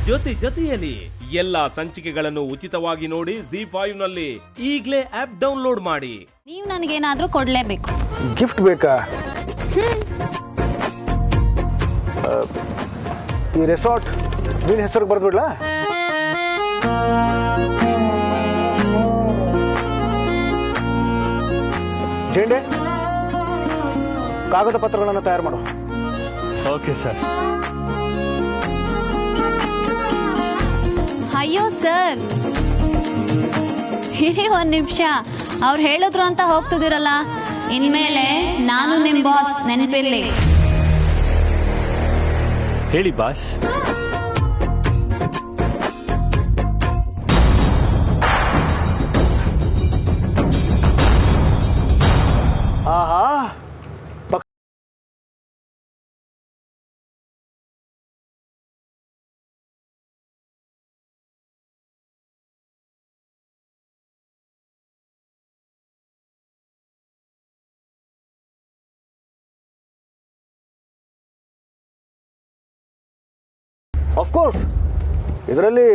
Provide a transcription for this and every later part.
ಜೊತೆಯಲ್ಲಿ ಎಲ್ಲಾ ಸಂಚಿಕೆಗಳನ್ನು ಉಚಿತವಾಗಿ ನೋಡಿ ZEE5 ನಲ್ಲಿ ಈಗಲೇ ಆಪ್ ಡೌನ್ಲೋಡ್ ಮಾಡಿ. ನೀವು ನನಗೇನಾದ್ರೂ ಕೊಡ್ಲೇಬೇಕು. ಗಿಫ್ಟ್ ಬೇಕಾ? ಈ ರೆಸಾರ್ಟ್ ನಿನ್ನ ಹೆಸರಿಗೆ ಬರ್ದ್ಬಿಡ್ಲಾ? ಜೆಂಡೆ ಕಾಗದ ಪತ್ರಗಳನ್ನು ತಯಾರು ಮಾಡು. Okay sir. ಅಯ್ಯೋ ಸರ್, ಇರಿ ಒಂದ್ ನಿಮಿಷ. ಅವ್ರು ಹೇಳಿದ್ರು ಅಂತ ಹೋಗ್ತಿದಿರಲ್ಲ, ಇನ್ಮೇಲೆ ನಾನು ನಿಮ್ ಬಾಸ್, ನೆನಪಿರ್ಲಿ. ಹೇಳಿ ಬಾಸ್. ಆಹಾ, ಆಫ್ಕೋರ್ಸ್ ಇದರಲ್ಲಿ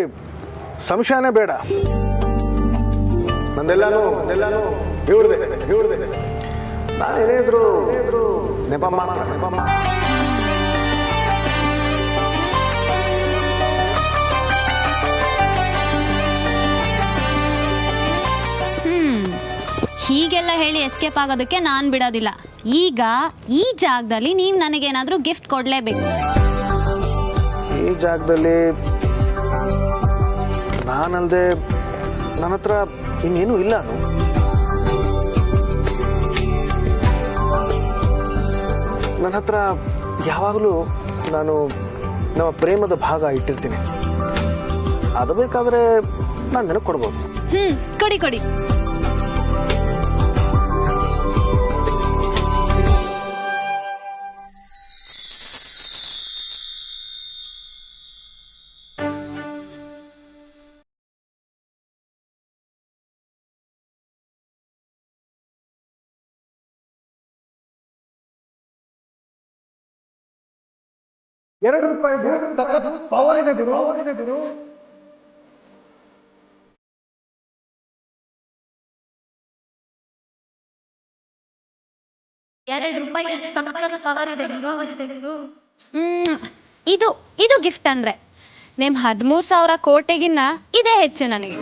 ಸಂಶಯನೇ ಬೇಡ. ನಂದೆಲ್ಲಾನು ಹೇಳಿದೆ. ನಾನೇನೇ ಇದ್ರು ನೆಪ ಮಾತ್ರ. ಹೀಗೆಲ್ಲ ಹೇಳಿ ಎಸ್ಕೇಪ್ ಆಗೋದಕ್ಕೆ ನಾನ್ ಬಿಡೋದಿಲ್ಲ. ಈಗ ಈ ಜಾಗದಲ್ಲಿ ನೀವು ನನಗೇನಾದ್ರೂ ಗಿಫ್ಟ್ ಕೊಡ್ಲೇಬೇಕು. ಈ ಜಾಗದಲ್ಲಿ ನಾನಲ್ದೆ ನನ್ನ ಹತ್ರ ಇನ್ನೇನು ಇಲ್ಲ. ನನ್ನ ಹತ್ರ ಯಾವಾಗಲೂ ನಾನು ನಮ್ಮ ಪ್ರೇಮದ ಭಾಗ ಇಟ್ಟಿರ್ತೀನಿ. ಅದು ಬೇಕಾದ್ರೆ ನಾನು ನಿನಗೆ ಕೊಡ್ಬೋದು. ಕೊಡಿ. ₹2 ಪವರ್ ಇದೆ ಗುರು. ಇದು ಗಿಫ್ಟ್ ಅಂದ್ರೆ ನಿಮ್ 13,000 ಕೋಟೆಗಿನ್ನ ಇದೇ ಹೆಚ್ಚು ನನಗೆ.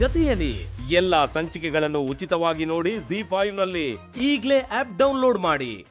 ಜೊತೆಯಲ್ಲಿ ಎಲ್ಲಾ ಸಂಚಿಕೆಗಳನ್ನು ಉಚಿತವಾಗಿ ನೋಡಿ ZEE5 ನಲ್ಲಿ ಈಗಲೇ ಆಪ್ ಡೌನ್ಲೋಡ್ ಮಾಡಿ.